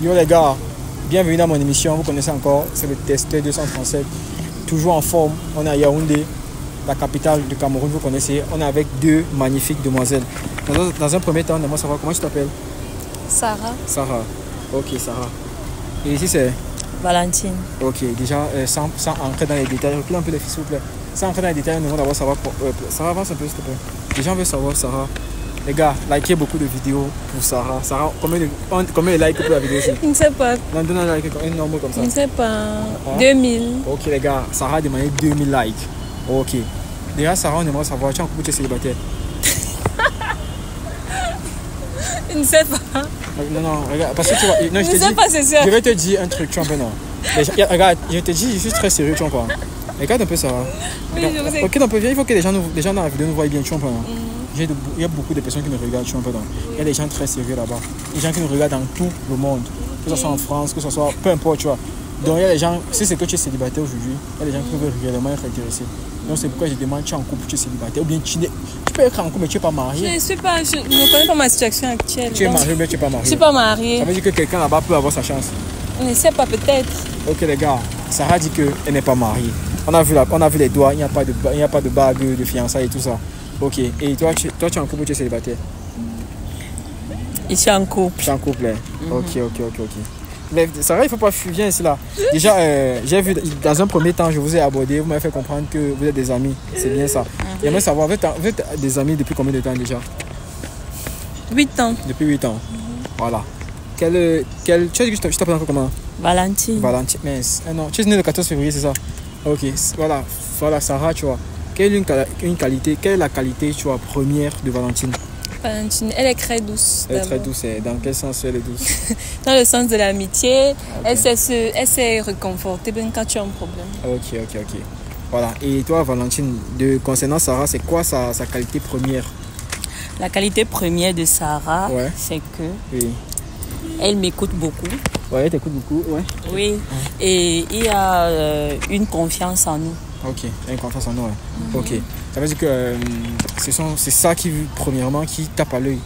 Yo les gars, bienvenue dans mon émission. Vous connaissez encore, c'est le testeur 237. Toujours en forme. On est à Yaoundé, la capitale du Cameroun. Vous connaissez. On est avec deux magnifiques demoiselles. Dans un premier temps, on aimerait savoir comment tu t'appelles. Sarah. Sarah. Ok, Sarah. Et ici c'est Valentine. Ok, déjà, sans entrer dans les détails, recule un peu les filles, s'il vous plaît. Sans entrer dans les détails, on aimerait d'abord savoir. Sarah, avance un peu, s'il te plaît. Les gens veulent savoir, Sarah. Les gars, likez beaucoup de vidéos pour Sarah. Sarah, combien de likes pour la vidéo ici? Je ne sais pas. Non, donne un like, un nombre comme ça. Je ne sais pas. 2000. Ok, les gars, Sarah a demandé 2000 likes. Ok. Déjà, Sarah, on aimerait savoir, tu es en couple ou tu es célibataire? Je ne sais pas. Non, regarde, parce que tu vois. Non, je ne sais pas, c'est sûr. Je vais te dire un truc, tu vois, non. Regarde, je te dis, je suis très sérieux, tu vois. Regarde un peu, Sarah. Oui, je vous ai... Ok, un peu, il faut que les gens dans la vidéo nous voient bien, tu vois. Il y a beaucoup de personnes qui nous regardent, tu vois, il y a des gens très sérieux là-bas. Des gens qui nous regardent dans tout le monde. Que ce soit en France, que ce soit peu importe, tu vois. Donc il y a des gens, si c'est que tu es célibataire aujourd'hui, il y a des gens qui peuvent réellement être intéressés. Donc c'est pourquoi je demande, tu es en couple, tu es célibataire, ou bien tu peux être en couple mais tu n'es pas marié. Je ne connais pas ma situation actuelle. Tu es marié mais tu n'es pas marié. Je ne suis pas mariée. Ça veut dire que quelqu'un là-bas peut avoir sa chance. Je ne sais pas, peut-être. Ok les gars, Sarah dit qu'elle n'est pas mariée. On a vu les doigts, il n'y a pas de bague de fiançailles et tout ça. Ok, et toi tu es en couple ou tu es célibataire? Je suis en couple. Je suis en couple, hein. Ok. Mais Sarah, il ne faut pas fuir, viens ici là. Déjà, j'ai vu, dans un premier temps, je vous ai abordé, vous m'avez fait comprendre que vous êtes des amis. C'est bien ça. J'aimerais savoir, vous êtes des amis depuis combien de temps déjà? 8 ans. Depuis 8 ans. Voilà. Tu as dit que je t'appelle encore comment? Valentine. Valentine, mince. Non, tu es né le 14 février, c'est ça? Ok, voilà, Sarah, tu vois. Quelle est la qualité, tu vois, première de Valentine? Valentine, elle est très douce. Elle est très douce. Dans quel sens elle est douce? Dans le sens de l'amitié. Okay. Elle sait réconforter même quand tu as un problème. Ok. Voilà. Et toi, Valentine, concernant Sarah, c'est quoi sa qualité première? La qualité première de Sarah, c'est que elle m'écoute beaucoup. Ouais, elle t'écoute beaucoup, ouais. Oui. Et il y a une confiance en nous. Ok, une confiance en nous, ouais. Ok. Ça veut dire que c'est ça qui, premièrement, qui tape à l'œil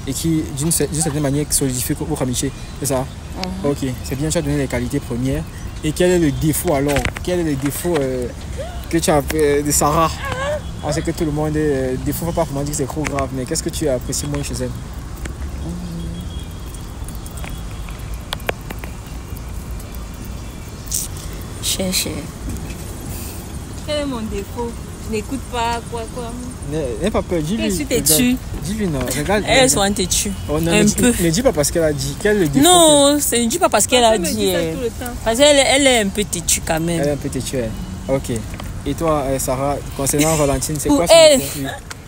et qui, d'une certaine manière, solidifie votre amitié. C'est ça? Ok, c'est bien, tu as donné les qualités premières. Et quel est le défaut alors? Quel est le défaut que tu as de Sarah? On sait que tout le monde est défaut, il ne faut pas vraiment dire que c'est trop grave, mais qu'est-ce que tu apprécies moins chez elle? Chercher. Quel est mon défaut? Je n'écoute pas, quoi. N'aie pas peur, dis-lui. Je suis têtue. Dis-lui, non, regarde. Elle est souvent têtue. Oh, non, un peu. Ne dis pas parce qu'elle a dit. Quel est le défaut? Non, ne dis pas parce qu'elle a dit. Parce qu'elle est un peu têtue quand même. Elle est un peu têtue, ok. Et toi, Sarah, concernant Valentine, c'est quoi elle?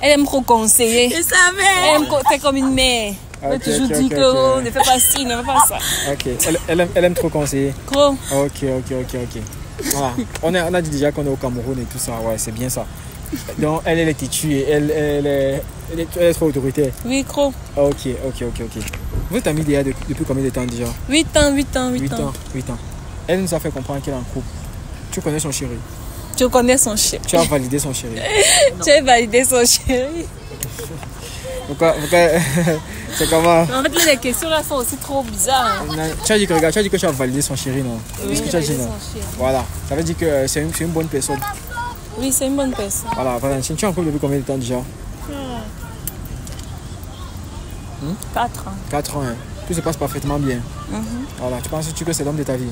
Elle aime trop conseiller. Je savais. C'est comme une mère. Elle toujours dit que ne fais pas ci, ne fais pas ça. Ok, elle aime trop conseiller. Trop. Ok. Voilà. On a dit déjà qu'on est au Cameroun et tout ça, ouais, c'est bien ça. Donc elle est têtue et elle est trop autoritaire. Oui, trop. Ok. Vous êtes amis déjà depuis combien de temps déjà? 8 ans. 8 ans. Elle nous a fait comprendre qu'elle est en couple. Tu connais son chéri? Je connais son chéri. Tu as validé son chéri? Tu as validé son chéri. Pourquoi c'est comment? En fait, les questions là sont aussi trop bizarres. Tu as dit que tu as validé son chéri, non? Oui, ce que tu as dit, non? Voilà, ça veut dire que c'est une bonne personne. Oui, c'est une bonne personne. Voilà, Valentine, tu es en couple depuis combien de temps déjà? 4 ans. 4 ans, hein. Tout se passe parfaitement bien. Voilà, tu penses que c'est l'homme de ta vie?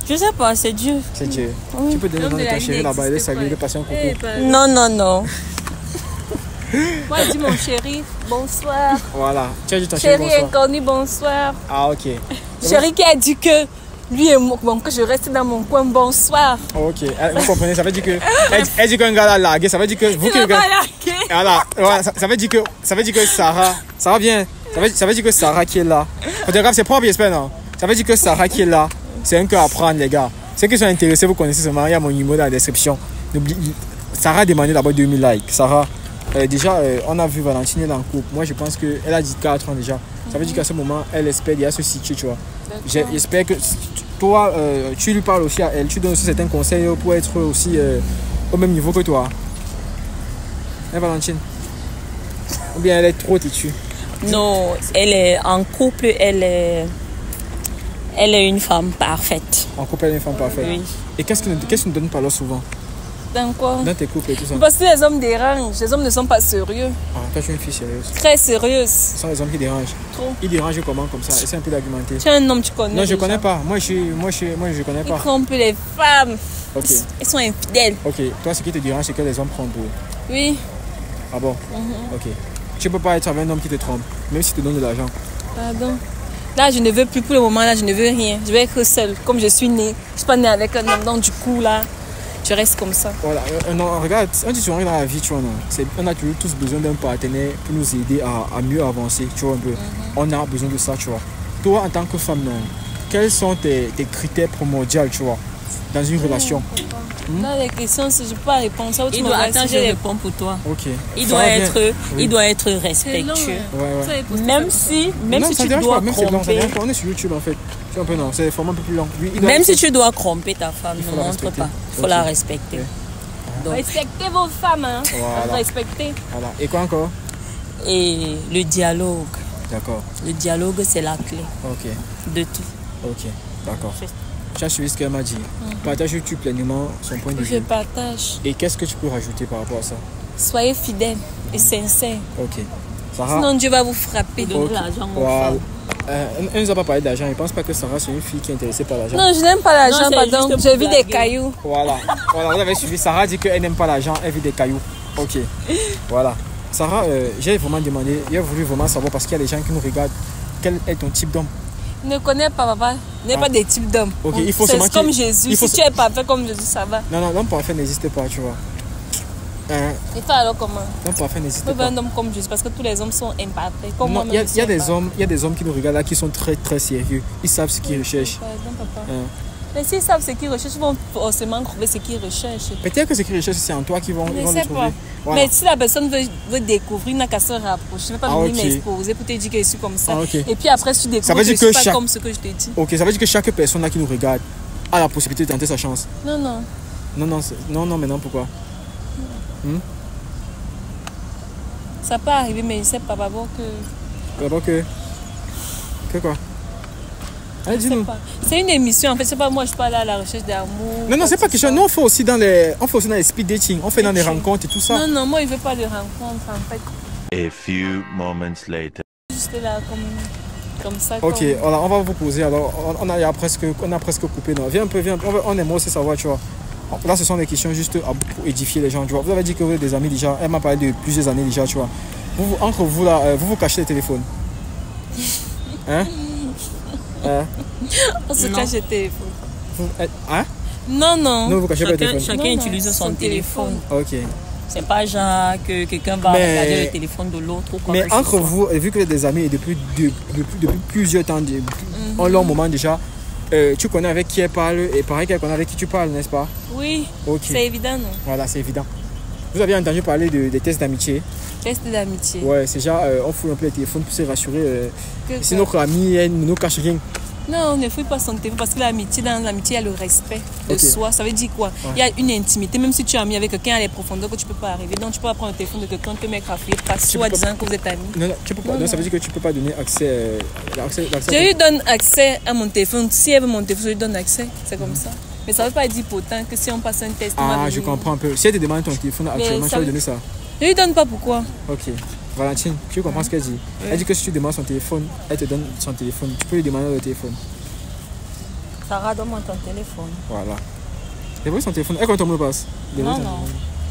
Je sais pas, c'est Dieu. C'est Dieu. Oui. Tu peux donner le nom de ta chérie là-bas et de saluer, de passer un coucou. Non. Moi, je dis mon chéri, bonsoir. Voilà, tu as dit ton chéri, bonsoir. Chéri inconnu, bonsoir. Ah, ok. Chéri qui a dit que lui et moi, que je reste dans mon coin, bonsoir. Ok, vous comprenez, ça veut dire que. Elle dit qu'un gars l'a largué, ça veut dire que. Vous qui voilà, ça veut dire que Sarah. Sarah vient. Ça veut dire que Sarah qui est là. Photographe, c'est propre, j'espère, non? Ça veut dire que Sarah qui est là, c'est un cœur à prendre, les gars. Ceux qui sont intéressés, vous connaissez seulement, il y a mon numéro dans la description. Sarah a demandé d'abord 2000 likes. Sarah. Déjà, on a vu Valentine, elle est en couple. Moi, je pense qu'elle a dit 4 ans déjà. Ça veut dire qu'à ce moment, elle espère déjà se situer, tu vois. J'espère que toi, tu lui parles aussi à elle. Tu donnes aussi certains conseils pour être aussi au même niveau que toi. Hein, Valentine? Ou bien elle est trop têtue? Non, elle est en couple, elle Elle est une femme parfaite. En couple, elle est une femme parfaite. Oui. Et qu'est-ce que tu ne donnes pas alors souvent? Dans quoi? Dans tes couples et tout ça. Parce que les hommes dérangent. Les hommes ne sont pas sérieux. Ah, toi, tu es une fille sérieuse. Très sérieuse. Ce sont les hommes qui dérangent. Trop. Ils dérangent comment comme ça? Essaie un peu d'argumenter. Tu es un homme, tu connais. Non, je déjà. connais pas. Moi, je connais pas. Ils trompent les femmes. Ok. Ils sont infidèles. Ok. Toi, ce qui te dérange, c'est que les hommes trompent. Oui. Ah bon? Ok. Tu peux pas être avec un homme qui te trompe, même s'il te donne de l'argent. Pardon. Là, je ne veux plus, pour le moment, là, je ne veux rien. Je vais être seule. Comme je suis née. Je suis pas née avec un homme. Donc, du coup, là, je reste comme ça. Voilà. Non, regarde, on dit souvent dans la vie, tu vois, non. On a toujours tous besoin d'un partenaire pour nous aider à mieux avancer, tu vois, un peu. On a besoin de ça, tu vois. Toi, en tant que femme, non, quels sont tes critères primordiaux, tu vois, dans une relation? Là, les questions, je ne peux pas répondre. Ça, Il doit attendre, je réponds pour toi. Ok. Il doit être respectueux. Ouais. Même si tu dois tromper. On est sur YouTube en fait. C'est un peu non, c'est un format un peu plus long. Même si tu dois tromper ta femme, ne montre pas. Il faut la respecter. Donc, respectez vos femmes, hein. Voilà. Respectez. Voilà. Et quoi encore? Et le dialogue. D'accord. Le dialogue, c'est la clé Ok. de tout. Ok. D'accord. Tu as suivi ce qu'elle m'a dit. Partages-tu pleinement son point de vue? Je partage. Et qu'est-ce que tu peux rajouter par rapport à ça? Soyez fidèles et sincères. Ok. Sarah? Sinon, Dieu va vous frapper. Donner l'argent aux Voilà. femmes. Elle nous a pas parlé d'argent. Je pense pas que Sarah c'est une fille qui est intéressée par l'argent. Non, je n'aime pas l'argent, Non, c'est pardon. juste Je pour vis des blaguer. cailloux. Voilà. Voilà, vous avez suivi. Sarah dit qu'elle n'aime pas l'argent, elle vit des cailloux. Ok. Voilà. Sarah, j'ai vraiment demandé, j'ai voulu vraiment savoir parce qu'il y a des gens qui nous regardent. Quel est ton type d'homme? Ne connais pas, papa. N'est pas des types d'hommes. Ok, il faut c'est seulement comme qu'il- Jésus. il faut Si tu es parfait comme Jésus, ça va. Non, l'homme parfait n'existe pas, tu vois. Et toi alors comment? L'homme parfait n'existe Tu peux pas. un homme comme Jésus parce que tous les hommes sont imparfaits. Comme Non, moi, il y a des hommes qui nous regardent là qui sont très très sérieux. Ils savent ce qu'ils recherchent. Papa. Hein. Mais s'ils savent ce qu'ils recherchent, ils vont forcément trouver ce qu'ils recherchent. Peut-être que ce qu'ils recherchent, c'est en toi qu'ils vont, Je ils ne vont le sais trouver. pas. Voilà. Mais si la personne veut découvrir, il n'a qu'à se rapprocher. Je ne vais pas Ah, venir ok. m'exposer pour te dire que je suis comme ça. Ah, ok. Et puis après, si tu découvres Ça veut que je dire ne suis que pas chaque- comme ce que je t'ai dit. Ok, ça veut dire que chaque personne là qui nous regarde a la possibilité de tenter sa chance. Non, non. Non, mais non, pourquoi? Ça peut arriver, mais je ne sais pas d'abord que... D'abord que quoi? Allez, Je sais dis-nous. pas. C'est une émission, en fait. C'est pas moi, je parle à la recherche d'amour. Non, c'est pas question. Nous, on fait aussi dans les speed dating. On fait dans les Dating. rencontres et tout ça. Non, moi, il ne veut pas de rencontre, en fait. A few moments later. Juste là, comme ça. Ok, comme- voilà, on va vous poser. Alors, on a presque coupé. Non. Viens un peu, viens. On aimerait aussi savoir, tu vois. Là, ce sont des questions juste pour édifier les gens, tu vois. Vous avez dit que vous êtes des amis déjà. Elle m'a parlé de plusieurs années déjà, tu vois. Entre vous, là, vous cachez les téléphones. Hein? On se cache le téléphone. Hein? Non. Non, vous cachez pas le téléphone. Chacun Non, utilise son téléphone. Ok. C'est pas genre que quelqu'un va Mais- regarder le téléphone de l'autre ou quoi Mais que ce entre soit. vous, et vu que vous êtes des amis et depuis plusieurs temps, un long moment déjà, tu connais avec qui elle parle et pareil qu'elle connaît avec qui tu parles, n'est-ce pas? Oui, Ok. c'est évident, non? Voilà, c'est évident. Vous avez entendu parler des tests d'amitié? Test d'amitié. Ouais, c'est genre, on fout un peu les téléphones pour se rassurer. Que- Si notre ami, elle ne nous cache rien. Non, on ne fouille pas son téléphone parce que l'amitié, dans l'amitié, il y a le respect de Ok. soi. Ça veut dire quoi? Ouais. Il y a une intimité. Même si tu es ami avec quelqu'un, il y a les profondeurs que tu ne peux pas arriver. Donc, tu peux pas prendre le téléphone de quelqu'un, te mettre à fouiller, pas soi peux disant que vous êtes amis. Non, tu peux pas. Non, ça veut dire que tu peux pas donner accès. l'accès Je lui donne accès à mon téléphone. Si elle veut mon téléphone, je lui donne accès. C'est comme ça. Mais ça ne veut pas dire pourtant que si on passe un test, on va Ah, je venir. comprends un peu. Si elle te demande ton téléphone actuellement, tu ça vas lui veut- donner ça. Je lui donne pas pourquoi. Ok. Valentine, tu comprends ce qu'elle dit? Elle dit que si tu demandes son téléphone, elle te donne son téléphone. Tu peux lui demander le téléphone. Sarah, donne-moi ton téléphone. Voilà. Elle veut son téléphone. Elle, quand on me le passe. Non. Non,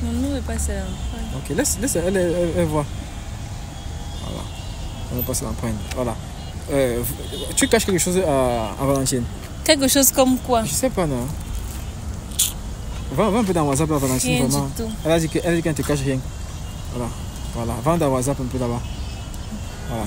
non, pas ça. Ok, laisse elle voit. Voilà. On va passer l'empreinte. Voilà. Tu caches quelque chose à Valentine? Quelque chose comme quoi? Je sais pas, non. Va un peu dans WhatsApp à Valentine, Rien vraiment. du tout. Elle a dit qu'elle ne te cache rien. Voilà. Va dans WhatsApp un peu là-bas. Voilà.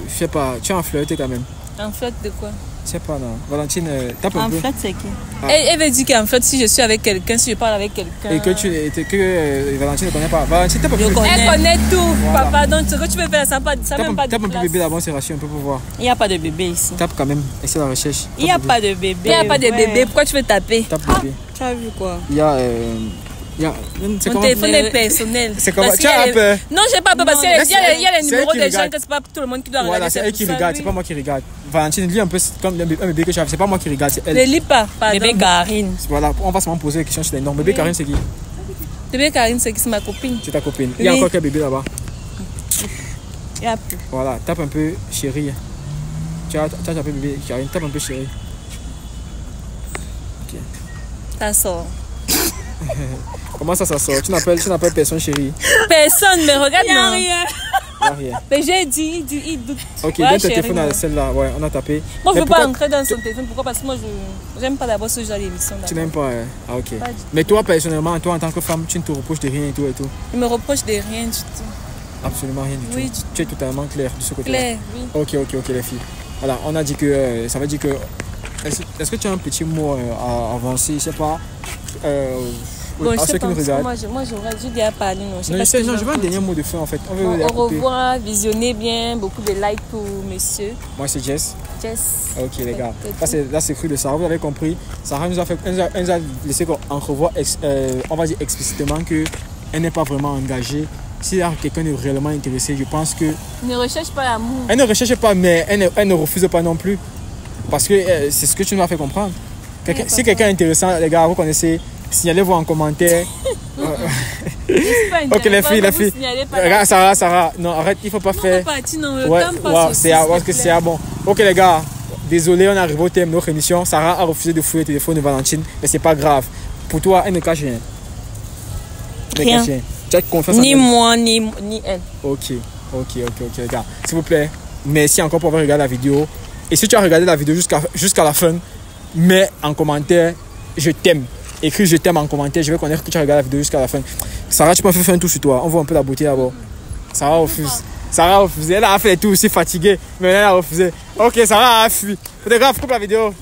Je sais pas, tu es en flirté quand même. En fait, de quoi? Je sais pas, non. Valentine, tape un En peu. fait, c'est qui? Ah. Elle veut dire qu'en fait, si je suis avec quelqu'un, si je parle avec quelqu'un. Et que Valentine ne connaît pas. Valentine, tape un peu. Je connais. Elle connaît tout, Voilà. papa. Donc, ce que tu veux faire, ça n'a même pas de Tape un peu place. bébé d'abord, c'est rassuré un peu pour voir. Il n'y a pas de bébé ici. Tape quand même, essaie la recherche. Il n'y a pas de bébé. Il n'y a pas de Ouais. bébé. Pourquoi tu veux taper? Tape bébé. Tu as vu quoi? Il y a Mon téléphone est personnel. C'est comment? Tu as peur? Non, j'ai pas peur parce qu'il y a les numéros des gens que c'est pas tout le monde qui doit regarder. Voilà, c'est elle qui regarde, c'est pas moi qui regarde. Valentine, lis un peu comme un bébé que tu as. C'est pas moi qui regarde, c'est elle. Ne lis pas, pardon. Bébé Karine. Voilà, on va seulement poser des questions sur les noms. Bébé Karine, c'est qui? Bébé Karine, c'est ma copine. C'est ta copine. Il y a encore quel bébé là-bas? Il n'y a plus. Voilà, tape un peu chérie. Tu as tapé bébé Karine, tape un peu chérie. Ok. Ça sort. Comment ça sort? Tu n'appelles personne chérie? Personne, mais regarde, non. Rien. Mais j'ai dit, il doute. Ok, Ouais, donne ton chérie, téléphone à celle-là. Ouais, on a tapé. Moi, je Mais veux pas pourquoi entrer dans son téléphone. Pourquoi? Parce que moi, je n'aime pas d'abord ce genre d'émission. Tu n'aimes pas? Ah, ok. Pas du tout. Mais toi, personnellement, toi en tant que femme, tu ne te reproches de rien et tout et tout? Il me reproche de rien du tout. Absolument rien du Oui, tout. Tu es totalement clair de ce côté-là. Claire, oui. Ok, les filles. Voilà, on a dit que ça veut dire que. Est-ce que tu as un petit mot à avancer? Je sais pas. Bon, je à sais ceux qui pas. nous regardent. Moi, j'aurais dû déjà parler. Non, Non, je veux un dernier mot de fin en fait. On veut Bon, la au couper. revoir, visionnez bien, beaucoup de likes pour monsieur Moi, c'est Jess. Jess. Ok, les gars. Peut-être. Là, c'est cru de Sarah. Vous avez compris. Sarah nous a laissé qu'on revoie, on va dire explicitement qu'elle n'est pas vraiment engagée. Si quelqu'un est réellement intéressé, je pense que. Ne recherche pas l'amour. Elle ne recherche pas, mais elle ne refuse pas non plus. Parce que c'est ce que tu nous as fait comprendre. Si quelqu'un est intéressant, les gars, vous connaissez, signalez-vous en commentaire. Ok, les filles. Regarde, Sarah, non, arrête, il ne faut pas faire. C'est bon. Ok, les gars, désolé, on arrive au thème de notre émission. Sarah a refusé de fouiller le téléphone de Valentine, mais c'est pas grave. Pour toi, elle ne cache rien. Rien. Tu as confiance en Ni elle. moi, ni elle. Ok, les gars. S'il vous plaît, merci encore pour avoir regardé la vidéo. Et si tu as regardé la vidéo jusqu'à la fin, mets en commentaire je t'aime. Écris je t'aime en commentaire. Je vais connaître que tu as regardé la vidéo jusqu'à la fin. Sarah, tu peux faire un tour sur toi. On voit un peu la beauté d'abord. Sarah refuse. Elle a fait les tours aussi fatiguée. Mais elle a refusé. Ok, Sarah a fui. Photographe, coupe la vidéo.